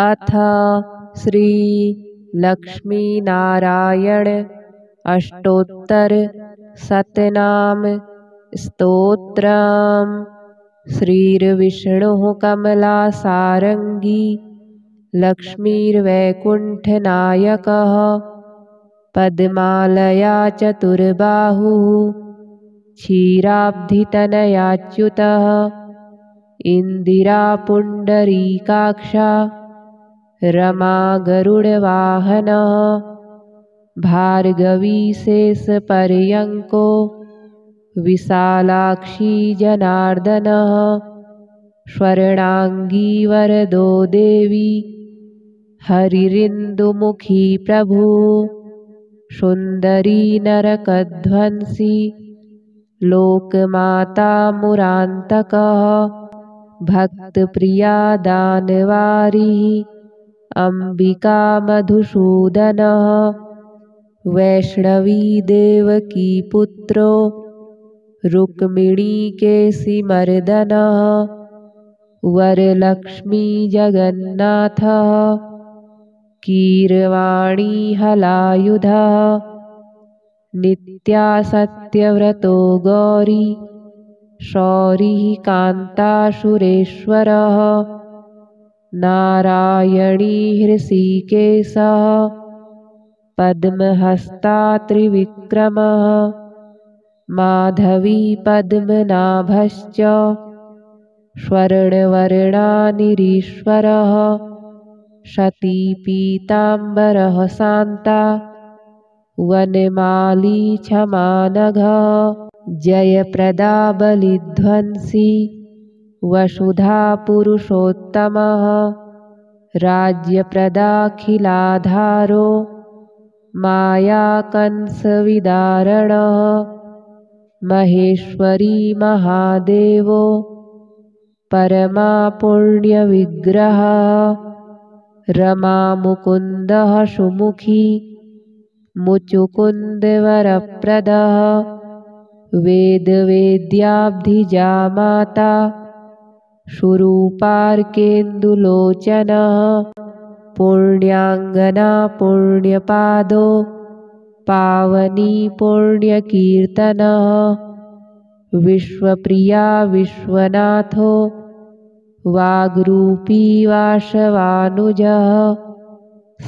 अथ श्री लक्ष्मीनारायण अष्टोत्तर शतनाम स्तोत्रम्। श्रीर्विष्णुः कमलासारङ्गी लक्ष्मीर्वैकुण्ठनायकः पद्मालया चतुर्बाहुः क्षीराब्धितनयाच्युतः इन्दिरा पुण्डरीकाक्षा रमा गरुडवाहनः भार्गवी शेषपर्यङ्को विशालाक्षी जनार्दनः स्वर्णाङ्गी वरदो देवी हरिरिन्दुमुखी प्रभु सुन्दरी नरकध्वंसी लोकमाता मुरान्तकः भक्तप्रिया दानवारिः अम्बिका मधुसूदनः वैष्णवी देवकी पुत्रो रुक्मिणीकेशिमर्दनः वरलक्ष्मी जगन्नाथः कीरवाणी हलायुधः नित्या सत्यव्रतो गौरी शौरिः कान्तासुरेश्वरः नारायणी हृषीकेशः पद्महस्ता त्रिविक्रमः माधवी पद्मनाभश्च स्वर्णवर्णानिरीश्वरः सती पीताम्बरः शान्ता वनमाली क्षमानघः जयप्रदा बलिध्वंसी वसुधा पुरुषोत्तमः राज्यप्रदाखिलाधारो मायाकंसविदारणः महेश्वरी महादेवो परमा पुण्यविग्रहः रमा मुकुन्दः सुमुखी मुचुकुन्दवरप्रदः वेदवेद्याब्धिजा माता सुरूपार्केन्दुलोचनः पुण्याङ्गना पुण्यपादो पावनी पुण्यकीर्तनः विश्वप्रिया विश्वनाथो वाग्रूपी वासवानुजः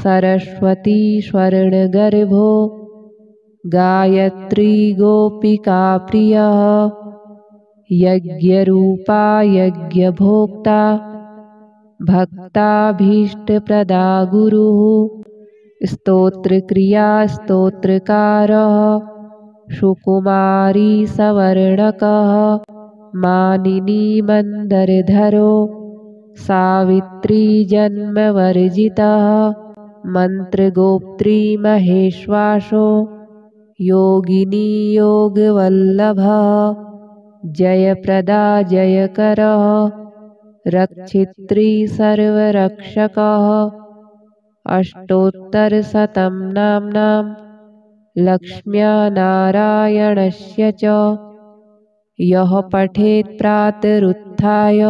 सरस्वती स्वर्णगर्भो गायत्री गोपिका प्रियः यज्ञरूपा यज्ञभोक्ता भक्ताभीष्टप्रदा गुरुः स्तोत्रक्रिया स्तोत्रकारः सुकुमारी सवर्णकः मानिनी मन्दरधरो सावित्री जन्मवर्जितः मन्त्रगोप्त्री महेश्वासो योगिनी योगवल्लभः जयप्रदा जयकरः रक्षित्री सर्वरक्षकः अष्टोत्तरशतं नाम्नां लक्ष्म्या नारायणस्य च यः पठेत् प्रातरुत्थाय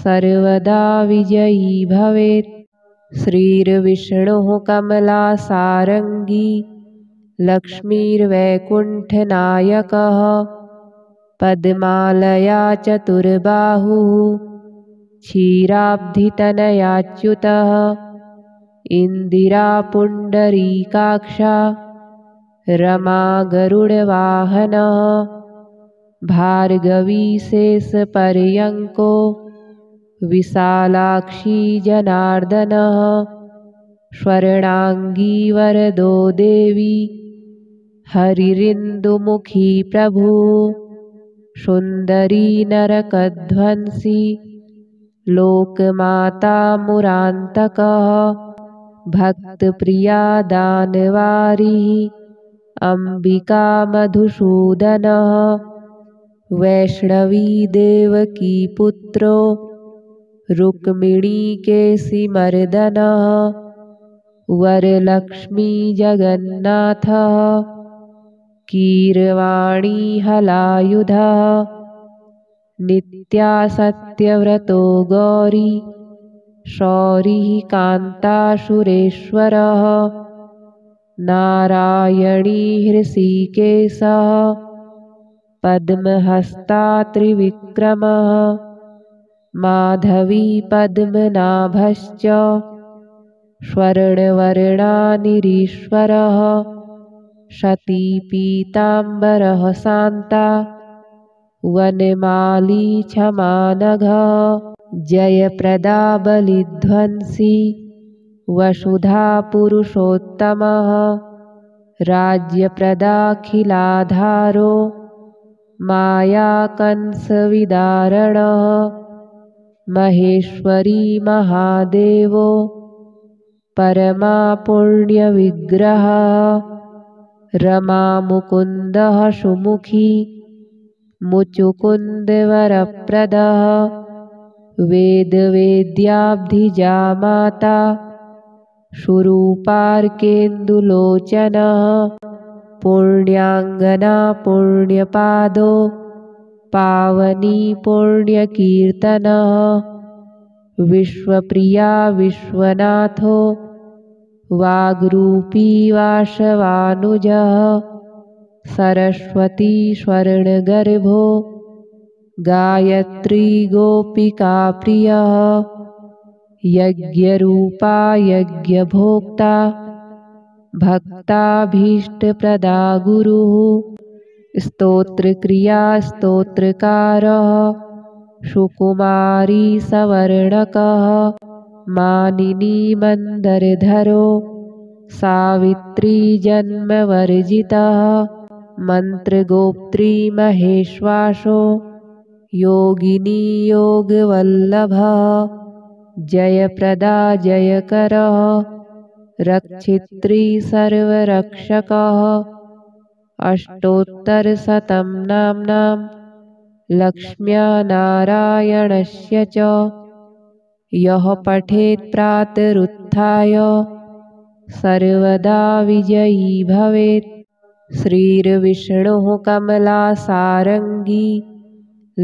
सर्वदा विजयी भवेत्। श्रीर्विष्णुः कमलासारङ्गी लक्ष्मीर्वैकुण्ठनायकः पद्मालया चतुर्बाहुः क्षीराब्धितनयाच्युतः इन्दिरा पुण्डरीकाक्षा रमा गरुडवाहनः भार्गवी शेषपर्यङ्को विशालाक्षी जनार्दनः स्वर्णाङ्गी वरदो देवी हरिरिन्दुमुखी प्रभु सुन्दरी नरकध्वंसी लोकमाता मुरान्तकः भक्तप्रिया दानवारिः अम्बिका मधुसूदनः वैष्णवी देवकी पुत्रो रुक्मिणीकेशिमर्दनः वरलक्ष्मी जगन्नाथः कीरवाणी हलायुधः नित्या सत्यव्रतो गौरी शौरिः कान्तासुरेश्वरः नारायणी हृषीकेशः पद्महस्ता त्रिविक्रमः माधवी पद्मनाभश्च स्वर्णवर्णानिरीश्वरः शती पीताम्बरः शान्ता वनमाली क्षमानघः जयप्रदा बलिध्वंसी वसुधा पुरुषोत्तमः राज्यप्रदाखिलाधारो मायाकंसविदारणः महेश्वरी महादेवो परमा पुण्यविग्रहः रमा मुकुन्दः सुमुखी मुचुकुन्दवरप्रदः वेदवेद्याब्धिजा माता सुरूपार्केन्दुलोचनः पुण्याङ्गना पुण्यपादो पावनी पुण्यकीर्तनः विश्वप्रिया विश्वनाथो वाग्रूपी वासवानुजः सरस्वती स्वर्णगर्भो गायत्री गोपिका प्रियः यज्ञरूपा यज्ञभोक्ता भक्ताभीष्टप्रदा गुरुः स्तोत्रक्रिया स्तोत्रकारः सुकुमारी सवर्णकः मानिनी मन्दरधरो सावित्री जन्मवर्जितः मन्त्रगोप्त्री महेश्वासो योगिनी योगवल्लभः जयप्रदा जयकरः रक्षित्री सर्वरक्षकः अष्टोत्तरशतं नाम्नां लक्ष्म्या नारायणस्य च यः पठेत् प्रातरुत्थाय सर्वदा विजयी भवेत्। श्रीर्विष्णुः कमलासारङ्गी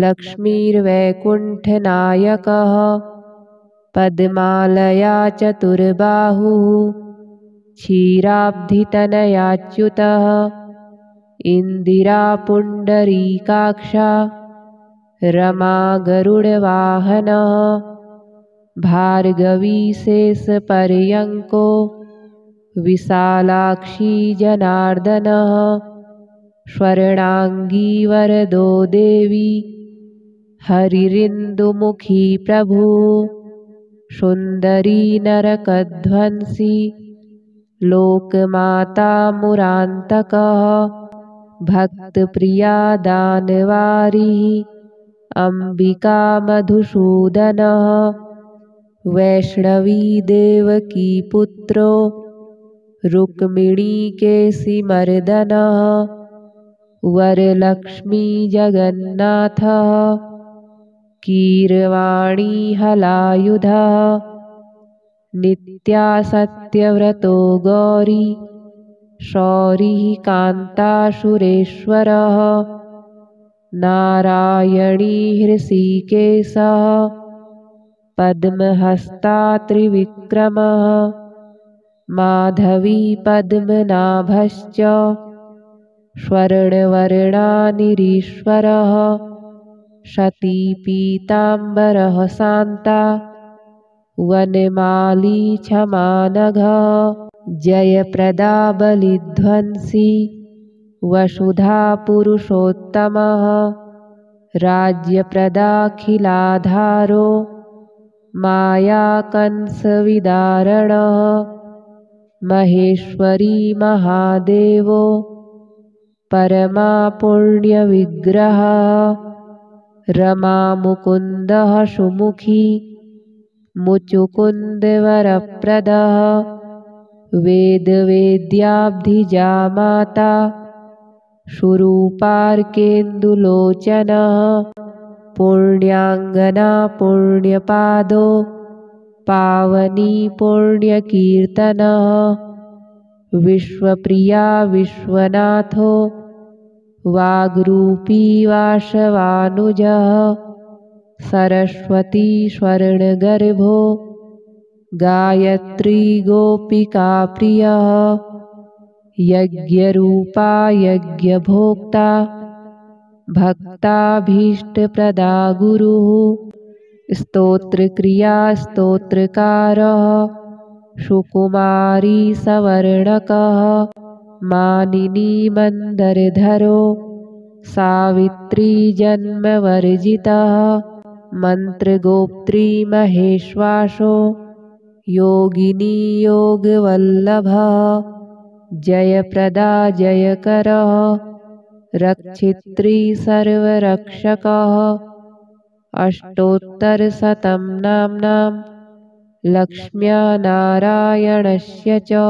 लक्ष्मीर्वैकुण्ठनायकः पद्मालया चतुर्बाहुः क्षीराब्धितनयाच्युतः इन्दिरा पुण्डरीकाक्षा रमा गरुडवाहनः भार्गवी शेषपर्यङ्को विशालाक्षी जनार्दनः स्वर्णाङ्गी वरदो देवी हरिरिन्दुमुखी प्रभु सुन्दरी नरकध्वंसी लोकमाता मुरान्तकः भक्तप्रिया दानवारिः अम्बिका मधुसूदनः वैष्णवी देवकी पुत्रो रुक्मिणीकेशिमर्दनः वरलक्ष्मी जगन्नाथः कीरवाणी हलायुधः नित्या सत्यव्रतो गौरी शौरिः कान्तासुरेश्वरः नारायणी हृषीकेशः पद्महस्ता त्रिविक्रमः माधवी पद्मनाभश्च स्वर्णवर्णानिरीश्वरः शती पीताम्बरः शान्ता वनमाली क्षमानघः जयप्रदा बलिध्वंसी वसुधा पुरुषोत्तमः राज्यप्रदाखिलाधारो मायाकंसविदारणः महेश्वरी महादेवो परमा पुण्यविग्रहः रमा मुकुन्दः सुमुखी मुचुकुन्दवरप्रदः वेदवेद्याब्धिजा माता सुरूपार्केन्दुलोचनः पुण्याङ्गना पुण्यपादो पावनी पुण्यकीर्तनः विश्वप्रिया विश्वनाथो वाग्रूपी वासवानुजः सरस्वती स्वर्णगर्भो गायत्री गोपिका प्रियः यज्ञरूपा यज्ञभोक्ता भक्ताभीष्टप्रदा गुरुः स्तोत्रक्रिया स्तोत्रकारः सुकुमारी सवर्णकः मानिनी मन्दरधरो सावित्री जन्मवर्जितः मन्त्रगोप्त्री महेश्वासो योगिनी योगवल्लभः जयप्रदा जयकरः रक्षित्री सर्वरक्षकः अष्टोत्तरशतं नाम्नां लक्ष्म्या नारायणस्य च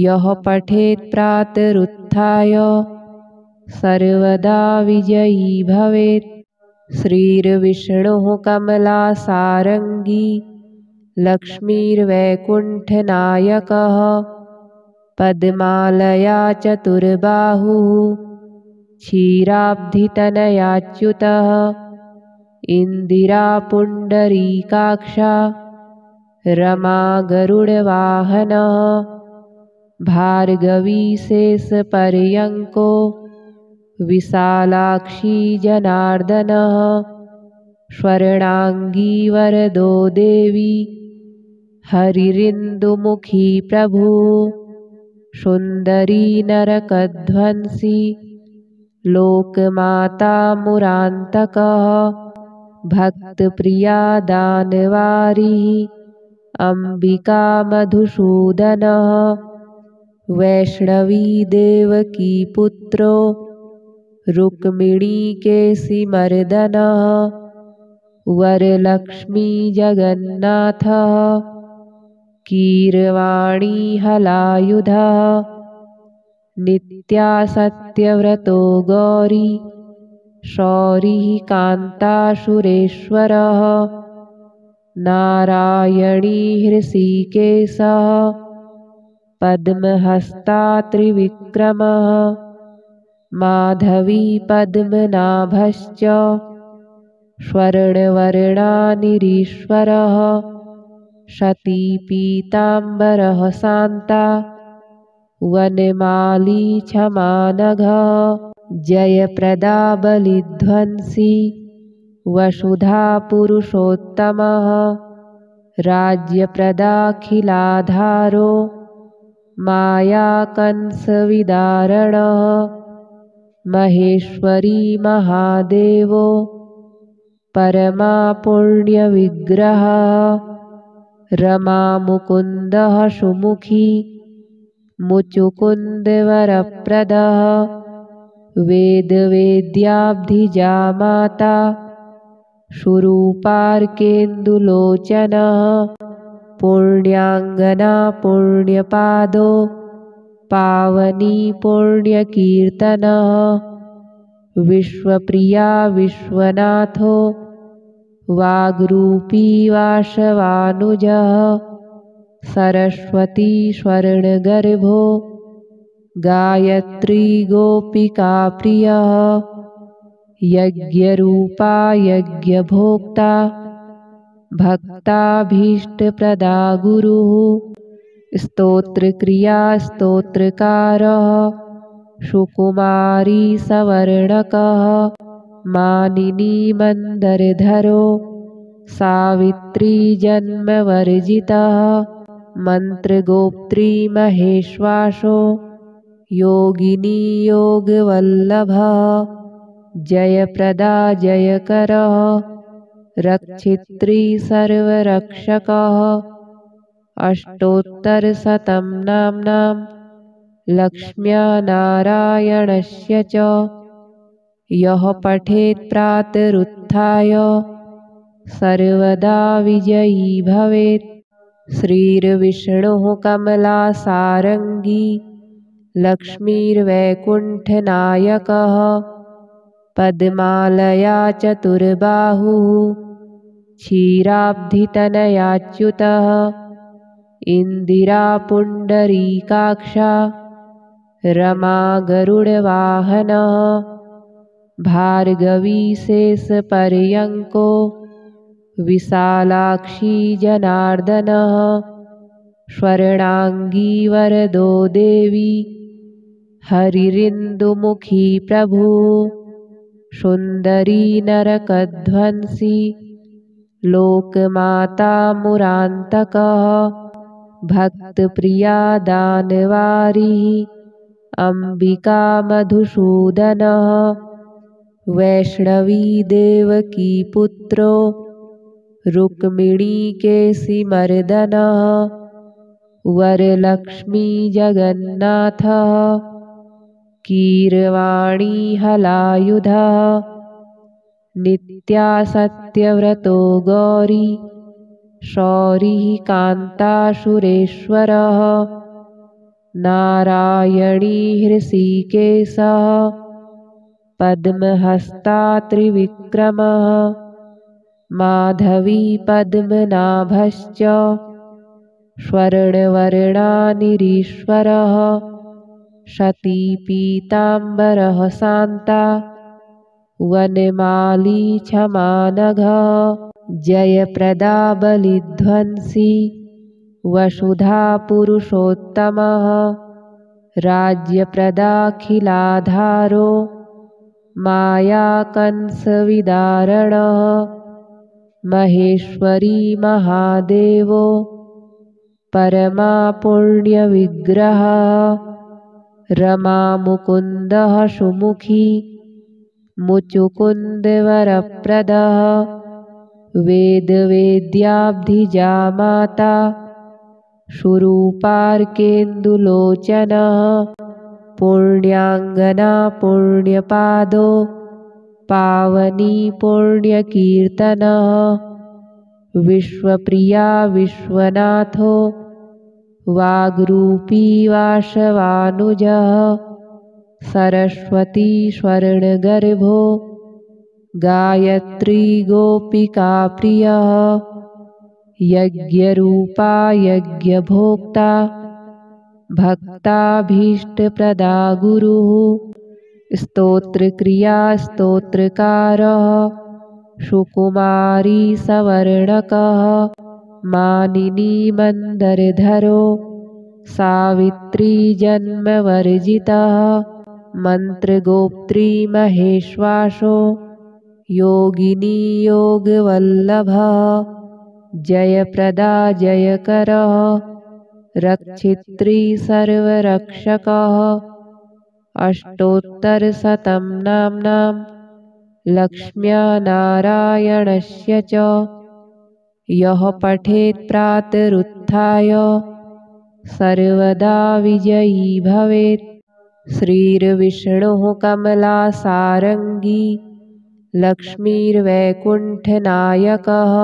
यः पठेत् प्रातरुत्थाय सर्वदा विजयी भवेत्। श्रीर्विष्णुः कमलासारङ्गी लक्ष्मीर्वैकुण्ठनायकः पद्मालया चतुर्बाहुः क्षीराब्धितनयाच्युतः इन्दिरा पुण्डरीकाक्षा रमा गरुडवाहनः भार्गवी शेषपर्यङ्को विशालाक्षी जनार्दनः स्वर्णाङ्गी वरदो देवी हरिरिन्दुमुखी प्रभुः सुन्दरी नरकध्वंसी लोकमाता मुरान्तकः भक्तप्रिया दानवारिः अम्बिका मधुसूदनः वैष्णवी देवकी पुत्रो रुक्मिणीकेशिमर्दनः वरलक्ष्मी जगन्नाथः कीरवाणी हलायुधः नित्या सत्यव्रतो गौरी शौरिः कान्तासुरेश्वरः नारायणी हृषीकेशः पद्महस्ता त्रिविक्रमः माधवी पद्मनाभश्च स्वर्णवर्णानिरीश्वरः शती पीताम्बरः शान्ता वनमाली क्षमानघः जयप्रदा बलिध्वंसी वसुधा पुरुषोत्तमः राज्यप्रदाखिलाधारो मायाकंसविदारणः महेश्वरी महादेवो परमा पुण्यविग्रहः रमा मुकुन्दः सुमुखी मुचुकुन्दवरप्रदः वेदवेद्याब्धिजा माता सुरूपार्केन्दुलोचनः पुण्याङ्गना पुण्यपादो पावनी पुण्यकीर्तनः विश्वप्रिया विश्वनाथो वाग्रूपी वासवानुजः सरस्वती स्वर्णगर्भो गायत्री गोपिका प्रियः यज्ञरूपा यज्ञभोक्ता भक्ताभीष्टप्रदा गुरुः स्तोत्रक्रिया स्तोत्रकारः सुकुमारी सवर्णकः मानिनी मन्दरधरो सावित्री जन्मवर्जितः मन्त्रगोप्त्री महेश्वासो योगिनी योगवल्लभः जयप्रदा जयकरः रक्षित्री सर्वरक्षकः अष्टोत्तरशतं नाम्नां लक्ष्म्या नारायणस्य च यः पठेत् प्रातरुत्थाय सर्वदा विजयी भवेत्। श्रीर्विष्णुः कमलासारङ्गी लक्ष्मीर्वैकुण्ठनायकः पद्मालया चतुर्बाहुः क्षीराब्धितनयाच्युतः इन्दिरा पुण्डरीकाक्षा रमा गरुडवाहनः भार्गवी शेषपर्यङ्को विशालाक्षी जनार्दनः स्वर्णांगी वरदो देवी हरिरिन्दुमुखी प्रभु सुन्दरी नरकध्वंसी लोकमाता मुरान्तकः भक्तप्रिया दानवारिः अम्बिका मधुसूदनः वैष्णवी देवकी पुत्रो रुक्मिणी केशिमर्दनः वरलक्ष्मी जगन्नाथः कीरवाणी हलायुधः नित्या सत्यव्रतो गौरी शौरिः कान्तासुरेश्वरः नारायणी हृषीकेशः पद्महस्ता त्रिविक्रमः माधवी पद्मनाभश्च स्वर्णवर्णानिरीश्वरः शती पीताम्बरः शान्ता वनमाली क्षमानघः जयप्रदा बलिध्वंसी वसुधा पुरुषोत्तमः राज्यप्रदाखिलाधारो मायाकंसविदारणः महेश्वरी महादेवो परमा पुण्यविग्रहः रमा मुकुन्दः सुमुखी मुचुकुन्दवरप्रदः वेदवेद्याब्धिजा माता सुरूपार्केन्दुलोचनः पुण्याङ्गना पुण्यपादो पावनी पुण्यकीर्तनः विश्वप्रिया विश्वनाथो वाग्रूपी वासवानुजः सरस्वती स्वर्णगर्भो गायत्री गोपिका प्रियः यज्ञरूपा यज्ञभोक्ता भक्ताभीष्टप्रदा गुरुः स्तोत्रक्रिया स्तोत्रकारः सुकुमारी सवर्णकः मानिनी मन्दरधरो सावित्री जन्मवर्जितः मन्त्रगोप्त्री महेश्वासो योगिनी योगवल्लभः जयप्रदा जयकरः रक्षित्री सर्वरक्षकः अष्टोत्तरशतं नाम्नां लक्ष्म्या नारायणस्य च यः पठेत् प्रातरुत्थाय सर्वदा विजयी भवेत्। श्रीर्विष्णुः कमलासारङ्गी लक्ष्मीर्वैकुण्ठनायकः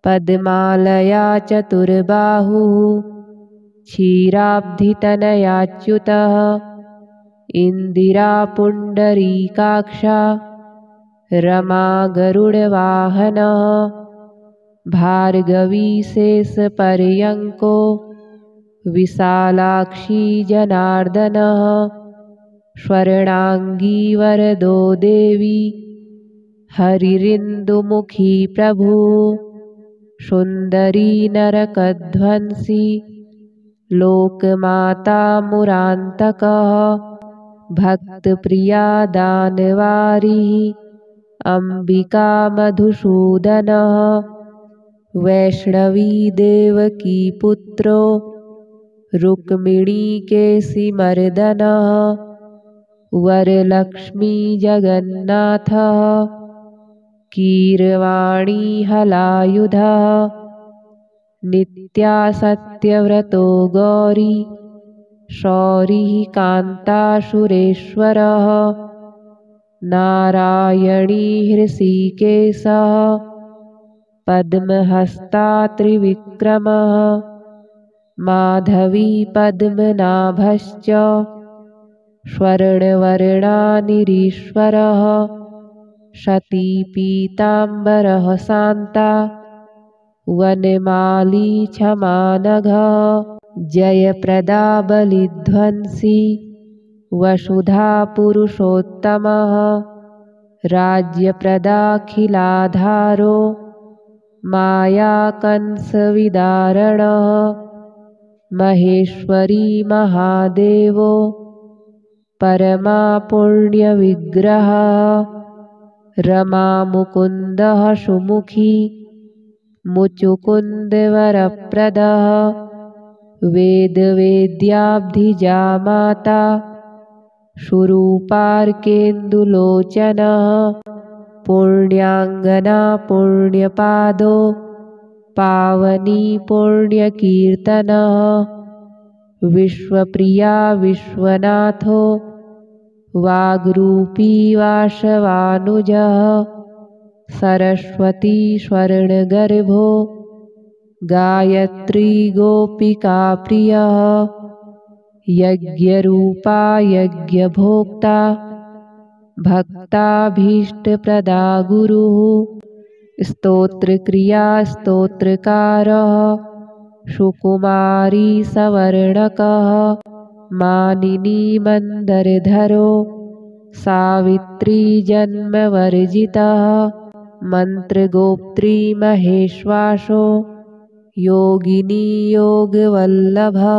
पद्मालया चतुर्बाहुः क्षीराब्धितनयाच्युतः इन्दिरा पुण्डरीकाक्षा रमा गरुडवाहनः भार्गवी शेषपर्यङ्को विशालाक्षी जनार्दनः स्वर्णांगी वरदो देवी हरिरिन्दुमुखी प्रभु सुन्दरी नरकध्वंसी लोकमाता मुरान्तकः भक्तप्रिया दानवारिः अम्बिका मधुसूदनः वैष्णवी देवकी पुत्रो रुक्मिणी केशिमर्दनः वरलक्ष्मी जगन्नाथः कीरवाणी हलायुधः नित्या सत्यव्रतो गौरी शौरिः कान्तासुरेश्वरः नारायणी हृषीकेशः पद्महस्ता त्रिविक्रमः माधवी पद्मनाभश्च स्वर्णवर्णानिरीश्वरः शती पीताम्बरः शान्ता वनमाली क्षमानघः जयप्रदा बलिध्वंसी वसुधा पुरुषोत्तमः राज्यप्रदाखिलाधारो मायाकंसविदारणः महेश्वरी महादेवो परमा पुण्यविग्रहः रमा मुकुन्दः सुमुखी मुचुकुन्दवरप्रदः वेदवेद्याब्धिजा माता शुरूपार्केन्दुलोचनः पुण्याङ्गना पुण्यपादो पावनी पुण्यकीर्तनः विश्वप्रिया विश्वनाथो वाग्रूपी वासवानुजः सरस्वती स्वर्णगर्भो गायत्री गोपिका प्रियः यज्ञरूपा यज्ञभोक्ता भक्ताभीष्टप्रदा गुरुः स्तोत्रक्रिया स्तोत्रकारः सुकुमारी सवर्णकः मानिनी मन्दरधरो सावित्री जन्मवर्जितः मन्त्रगोप्त्री महेश्वासो योगिनी योगवल्लभः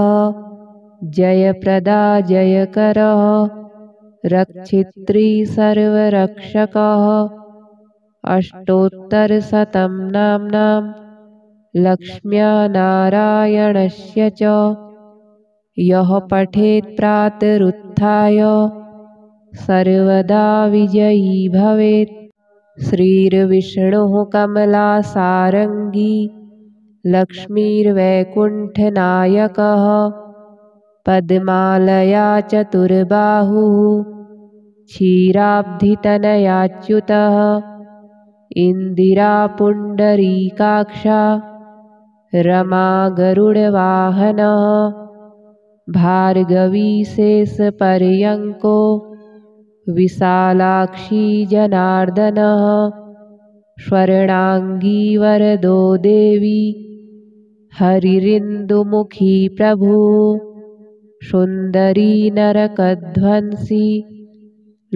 जयप्रदा जयकरः रक्षित्री सर्वरक्षकः अष्टोत्तरशतं नाम्नां लक्ष्म्या नारायणस्य च यः पठेत् प्रातरुत्थाय सर्वदा विजयी भवेत् श्रीर्विष्णुः कमलासारङ्गी लक्ष्मीर्वैकुण्ठनायकः पद्मालया चतुर्बाहुः क्षीराब्धितनयाच्युतः इन्दिरा पुण्डरीकाक्षा रमा गरुडवाहनः भार्गवी शेषपर्यङ्को विशालाक्षी जनार्दनः स्वर्णाङ्गी वरदो देवी हरिरिन्दुमुखी प्रभुः सुन्दरी नरकध्वंसी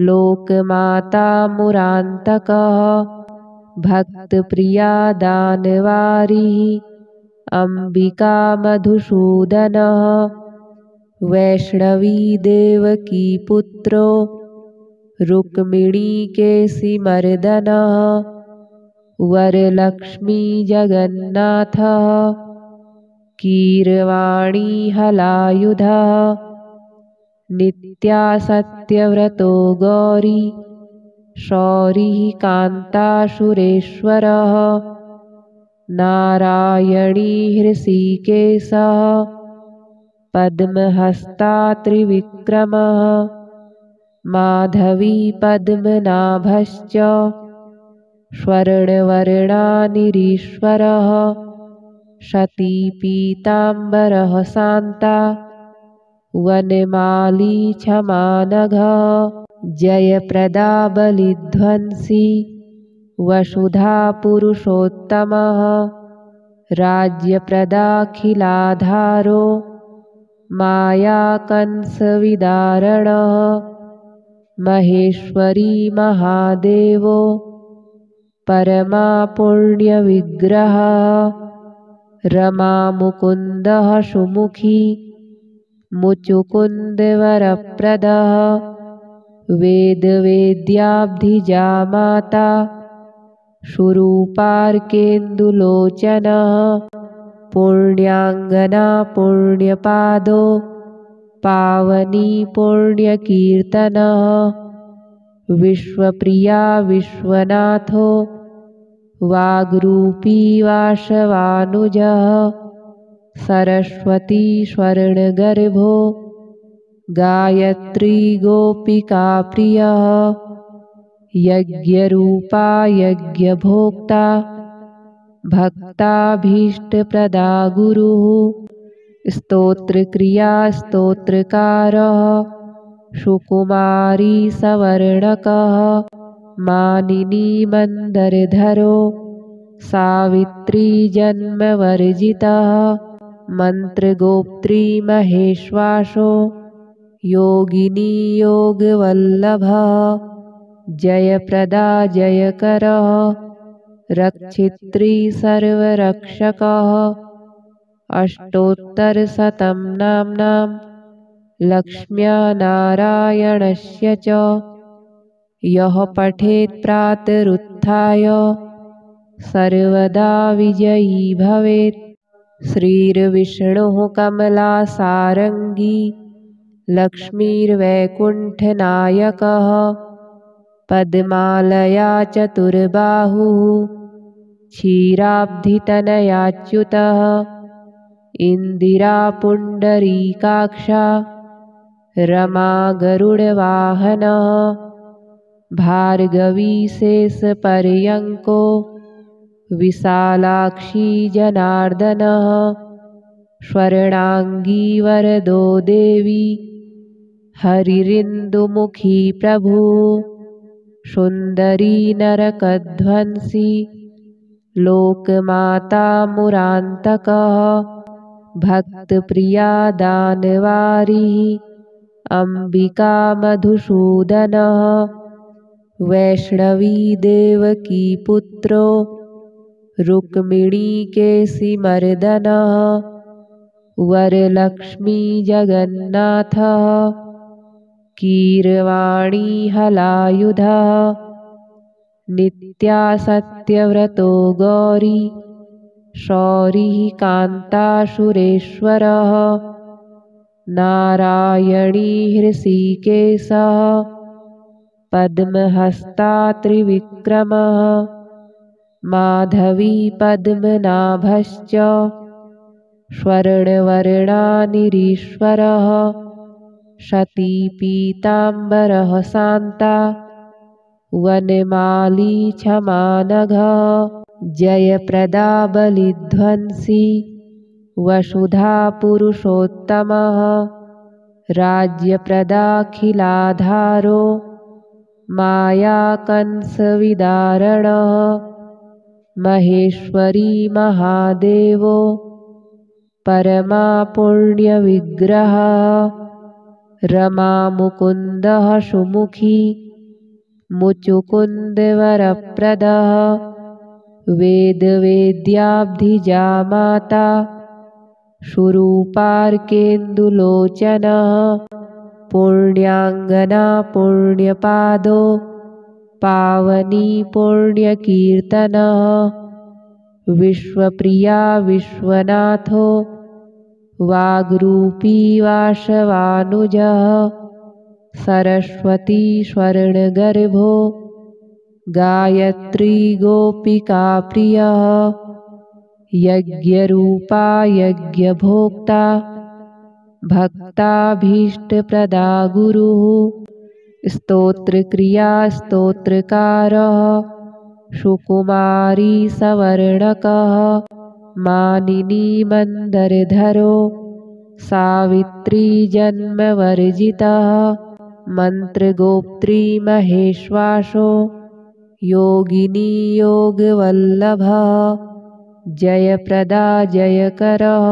लोकमाता मुरान्तकः भक्तप्रिया दानवारी अम्बिका मधुसूदनः वैष्णवी देवकी पुत्रो रुक्मिणी केशिमर्दनः वरलक्ष्मी जगन्नाथः कीरवाणी हलायुधः नित्या सत्यव्रतो गौरी शौरिः कान्तासुरेश्वरः नारायणी हृषीकेशः पद्महस्ता त्रिविक्रमः माधवी पद्मनाभश्च स्वर्णवर्णानिरीश्वरः सती पीताम्बरः शान्ता वनमाली क्षमानघः जयप्रदा बलिध्वंसी वसुधा पुरुषोत्तमः राज्यप्रदाखिलाधारो मायाकंसविदारणः महेश्वरी महादेवो परमा पुण्यविग्रहः रमा मुकुन्दः सुमुखी मुचुकुन्दवरप्रदः वेदवेद्याब्धिजा माता शुरूपार्केन्दुलोचनः पुण्याङ्गना पुण्यपादो पावनी पुण्यकीर्तनः विश्वप्रिया विश्वनाथो वाग्रूपी वासवानुजः सरस्वती स्वर्णगर्भो गायत्री गोपिका प्रियः यज्ञरूपा यज्ञभोक्ता भक्ताभीष्टप्रदा गुरुः स्तोत्रक्रिया स्तोत्रकारः सुकुमारी सवर्णकः मानिनी मन्दरधरो सावित्री जन्मवर्जितः मन्त्रगोप्त्री महेश्वासो योगिनी योगवल्लभः जयप्रदा जयकरः रक्षित्री सर्वरक्षकः अष्टोत्तरशतं नाम्नां लक्ष्म्या नारायणस्य च यः पठेत् प्रातरुत्थाय सर्वदा विजयी भवेत्। श्रीर्विष्णुः कमलासारङ्गी लक्ष्मीर्वैकुण्ठनायकः पद्मालया चतुर्बाहुः क्षीराब्धितनयाच्युतः इन्दिरा पुण्डरीकाक्षा रमा गरुडवाहनः भार्गवी शेषपर्यङ्को विशालाक्षी जनार्दनः स्वर्णाङ्गी वरदो देवी हरिरिन्दुमुखी प्रभुः सुन्दरी नरकध्वंसी लोकमाता मुरान्तकः भक्तप्रिया दानवारिः अम्बिका मधुसूदनः वैष्णवी देवकी पुत्रो रुक्मिणीकेशिमर्दनः वरलक्ष्मी जगन्नाथः कीरवाणी हलायुधः नित्या सत्यव्रतो गौरी शौरिः कान्तासुरेश्वरः नारायणी हृषीकेशः पद्महस्ता त्रिविक्रमः माधवी पद्मनाभश्च स्वर्णवर्णानिरीश्वरः सती पीताम्बरः शान्ता वनमाली क्षमानघः जयप्रदा बलिध्वंसी वसुधा पुरुषोत्तमः राज्यप्रदाखिलाधारो मायाकंसविदारणः महेश्वरी महादेवो परमा पुण्यविग्रहः रमा मुकुन्दः सुमुखी मुचुकुन्दवरप्रदः वेदवेद्याब्धिजा माता सुरूपार्केन्दुलोचनः पुण्याङ्गना पुण्यपादो पावनी पुण्यकीर्तनः विश्वप्रिया विश्वनाथो वाग्रूपी वासवानुजः सरस्वती स्वर्णगर्भो गायत्री गोपिका प्रियः यज्ञरूपा यज्ञभोक्ता भक्ताभीष्टप्रदा गुरुः स्तोत्रक्रिया स्तोत्रकारः सुकुमारी सवर्णकः मानिनी मन्दरधरो सावित्री जन्मवर्जितः मन्त्रगोप्त्री महेश्वासो योगिनी योगवल्लभः जयप्रदा जयकरः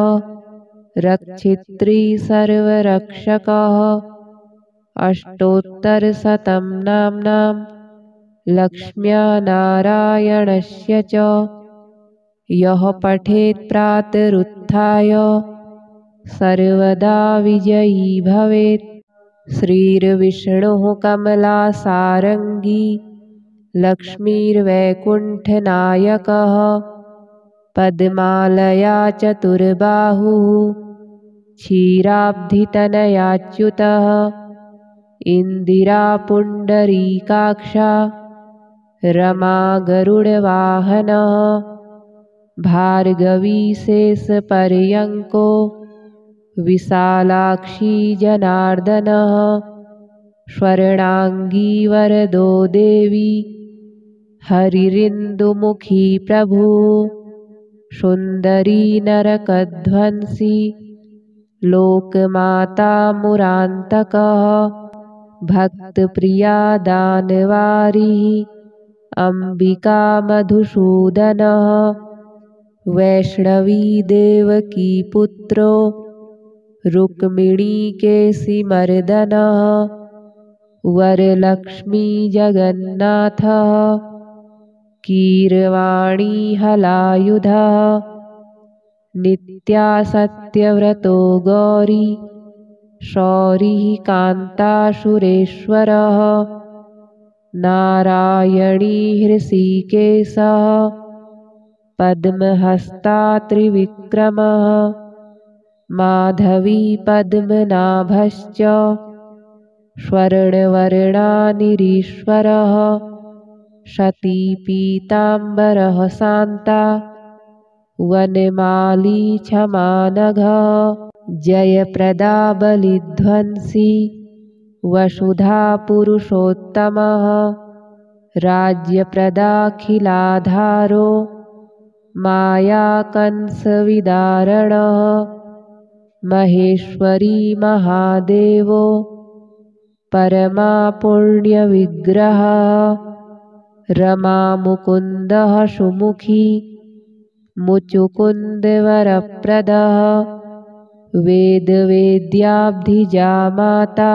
रक्षित्री सर्वरक्षकः अष्टोत्तरशतं नाम्नां लक्ष्म्या नारायणस्य च यः पठेत् प्रातरुत्थाय सर्वदा विजयी भवेत्। श्रीर्विष्णुः कमलासारङ्गी लक्ष्मीर्वैकुण्ठनायकः पद्मालया चतुर्बाहुः क्षीराब्धितनयाच्युतः इन्दिरा पुण्डरीकाक्षा रमा गरुडवाहनः भार्गवी शेषपर्यङ्को विशालाक्षी जनार्दनः स्वर्णाङ्गी वरदो देवी हरिरिन्दुमुखी प्रभुः सुन्दरी नरकध्वंसी लोकमाता मुरान्तकः भक्तप्रिया दानवारिः अम्बिका मधुसूदनः वैष्णवी देवकी पुत्रो रुक्मिणीकेशिमर्दनः वरलक्ष्मी जगन्नाथः कीरवाणी हलायुधः नित्या सत्यव्रतो गौरी शौरिः कान्तासुरेश्वरः नारायणी हृषीकेशः पद्महस्ता त्रिविक्रमः माधवी पद्मनाभश्च स्वर्णवर्णानिरीश्वरः शती पीताम्बरः शान्ता वनमाली क्षमानघः जयप्रदा बलिध्वंसी वसुधा पुरुषोत्तमः राज्यप्रदाखिलाधारो मायाकंसविदारणः महेश्वरी महादेवो परमा पुण्यविग्रहः रमा मुकुन्दः सुमुखी मुचुकुन्दवरप्रदः वेदवेद्याब्धिजा माता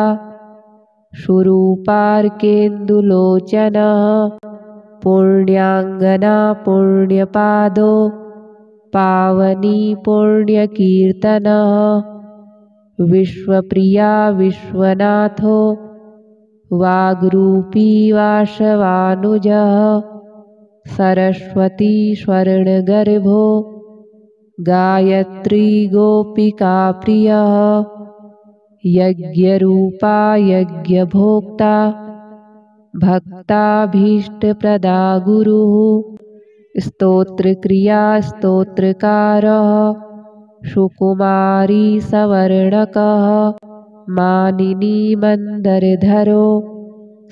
सुरूपार्केन्दुलोचनः पुण्याङ्गना पुण्यपादो पावनी पुण्यकीर्तनः विश्वप्रिया विश्वनाथो वाग्रूपी वासवानुजः सरस्वती स्वर्णगर्भो गायत्री गोपिका प्रियः यज्ञरूपा यज्ञभोक्ता भक्ताभीष्टप्रदा गुरुः स्तोत्रक्रिया स्तोत्रकारः सुकुमारी सवर्णकः मानिनी मन्दरधरो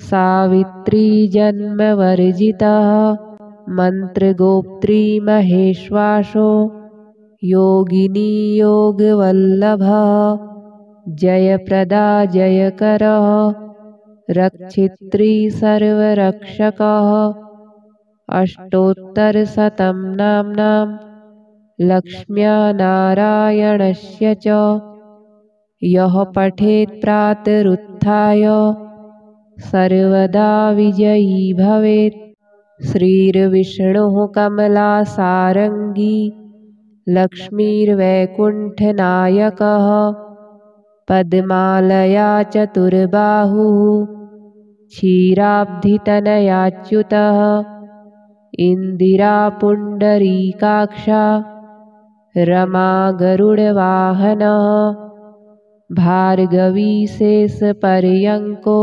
सावित्री जन्मवर्जितः मन्त्रगोप्त्री महेश्वासो योगिनी योगवल्लभः जयप्रदा जयकरः रक्षित्री सर्वरक्षकः अष्टोत्तरशतं नाम्नां लक्ष्म्या नारायणस्य च यः पठेत् प्रातरुत्थाय सर्वदा विजयी भवेत्। श्रीर्विष्णुः कमलासारङ्गी लक्ष्मीर्वैकुण्ठनायकः पद्मालया चतुर्बाहुः क्षीराब्धितनयाच्युतः इन्दिरा पुण्डरीकाक्षा रमा गरुडवाहनः भार्गवी शेषपर्यङ्को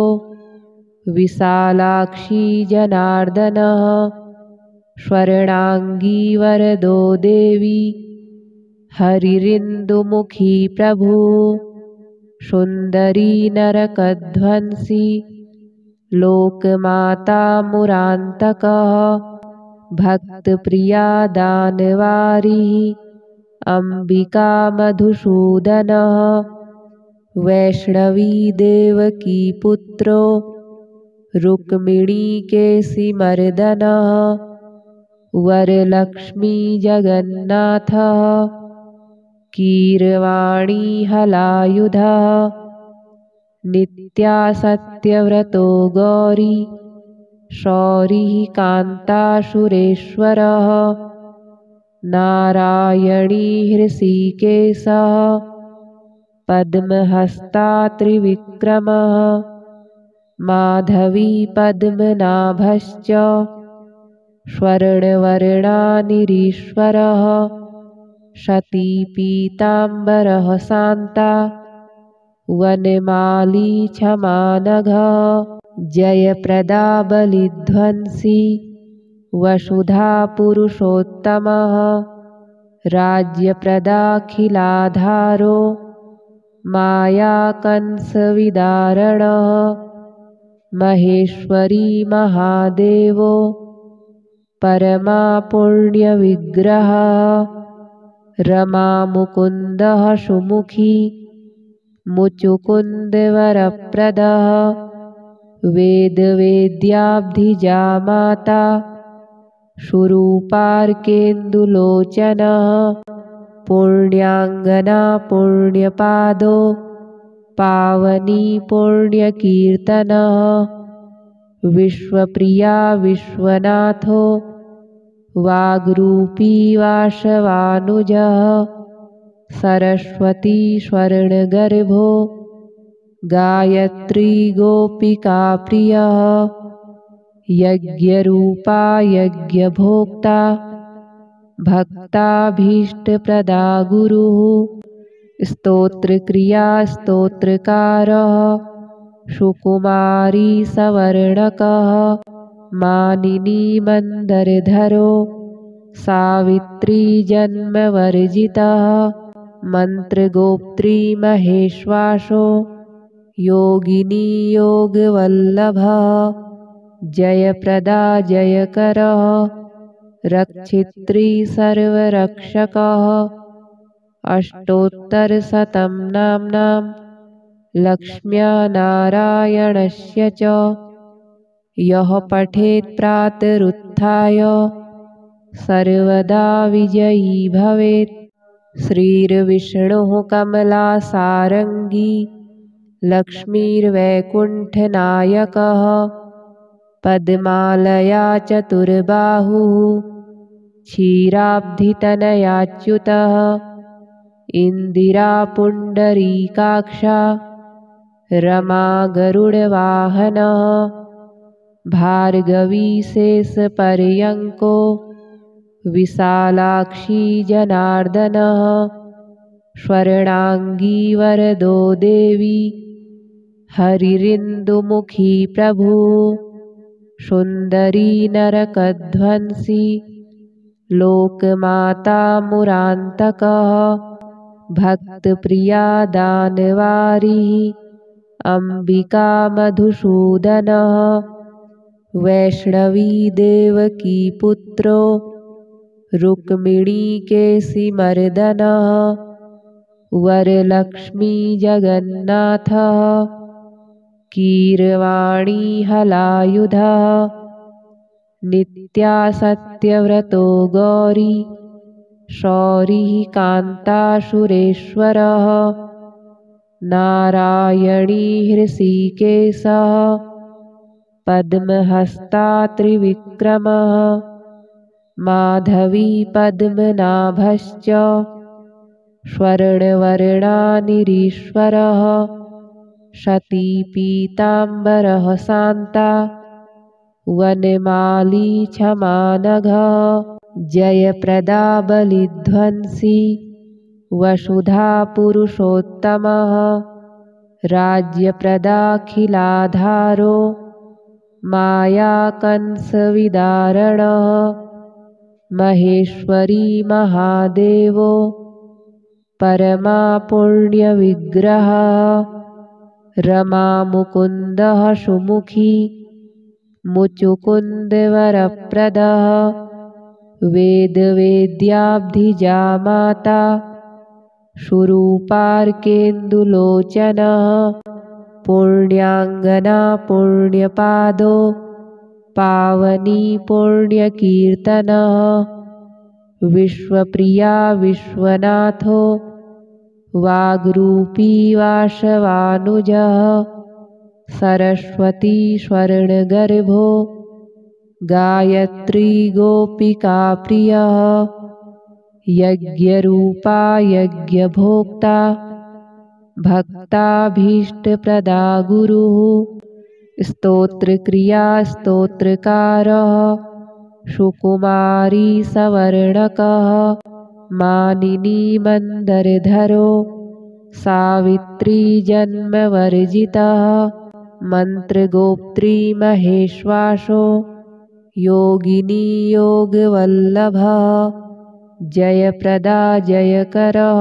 विशालाक्षी जनार्दनः स्वर्णाङ्गी वरदो देवी हरिरिन्दुमुखी प्रभु सुन्दरी नरकध्वंसी लोकमाता मुरान्तकः भक्तप्रिया दानवारिः अम्बिका मधुसूदनः वैष्णवी देवकी पुत्रो रुक्मिणीकेशिमर्दनः वरलक्ष्मी जगन्नाथः कीरवाणी हलायुधः नित्या सत्यव्रतो गौरी शौरिः कान्तासुरेश्वरः नारायणी हृषीकेशः पद्महस्ता त्रिविक्रमः माधवी पद्मनाभश्च स्वर्णवर्णानिरीश्वरः शती पीताम्बरः शान्ता वनमाली क्षमानघः जयप्रदा बलिध्वंसी वसुधा पुरुषोत्तमः राज्यप्रदाखिलाधारो मायाकंसविदारणः महेश्वरी महादेवो परमा पुण्यविग्रहः रमा मुकुन्दः सुमुखी मुचुकुन्दवरप्रदः वेदवेद्याब्धिजा माता सुरूपार्केन्दुलोचनः पुण्याङ्गना पुण्यपादो पावनी पुण्यकीर्तनः विश्वप्रिया विश्वनाथो वाग्रूपी वाशवानुजः सरस्वती स्वर्णगर्भो गायत्री गोपिका प्रियः यज्ञरूपा यज्ञभोक्ता भक्ताभीष्टप्रदा गुरुः स्तोत्रक्रिया स्तोत्रकारः सुकुमारी सवर्णकः मानिनी मन्दरधरो सावित्री जन्मवर्जितः मन्त्रगोप्त्री महेश्वासो योगिनी योगवल्लभः जयप्रदा जयकरः रक्षित्री सर्वरक्षकः अष्टोत्तरशतं नाम्नां लक्ष्म्या नारायणस्य च यः पठेत् प्रातरुत्थाय सर्वदा विजयी भवेत्। श्रीर्विष्णुः कमलासारङ्गी लक्ष्मीर्वैकुण्ठनायकः पद्मालया चतुर्बाहुः क्षीराब्धितनयाच्युतः इन्दिरा पुण्डरीकाक्षा रमा गरुडवाहनः भार्गवी शेषपर्यङ्को विशालाक्षी जनार्दनः स्वर्णाङ्गी वरदो देवी हरिरिन्दुमुखी प्रभुः सुन्दरी नरकध्वंसी लोकमाता मुरान्तकः भक्तप्रिया दानवारिः अम्बिका मधुसूदनः वैष्णवी देवकी पुत्रो रुक्मिणीकेशिमर्दनः वरलक्ष्मी जगन्नाथः कीरवाणी हलायुधः नित्या सत्यव्रतो गौरी शौरिः कान्तासुरेश्वरः नारायणी हृषीकेशः पद्महस्ता त्रिविक्रमः माधवी पद्मनाभश्च स्वर्णवर्णानिरीश्वरः शती पीताम्बरः शान्ता वनमाली क्षमानघः जयप्रदा बलिध्वंसी वसुधा पुरुषोत्तमः राज्यप्रदाखिलाधारो मायाकंसविदारणः महेश्वरी महादेवो परमा पुण्यविग्रहः रमा मुकुन्दः सुमुखी मुचुकुन्दवरप्रदः वेदवेद्याब्धिजा माता सुरूपार्केन्दुलोचनः पुण्याङ्गना पुण्यपादो पावनी पुण्यकीर्तनः विश्वप्रिया विश्वनाथो वाग्रूपी वासवानुजः सरस्वती स्वर्णगर्भो गायत्री गोपिका प्रियः यज्ञरूपा यज्ञभोक्ता भक्ताभीष्टप्रदा गुरुः स्तोत्रक्रिया स्तोत्रकारः सुकुमारी सवर्णकः मानिनी मन्दरधरो सावित्री जन्मवर्जितः मन्त्रगोप्त्री महेश्वासो योगिनी योगवल्लभः जयप्रदा जयकरः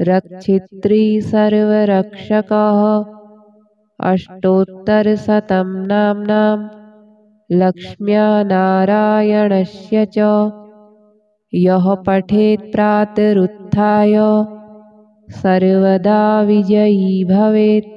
रक्षित्री सर्वरक्षकः अष्टोत्तरशतं नाम्नां लक्ष्म्या नारायणस्य च यः पठेत् प्रातरुत्थाय सर्वदा विजयी भवेत्।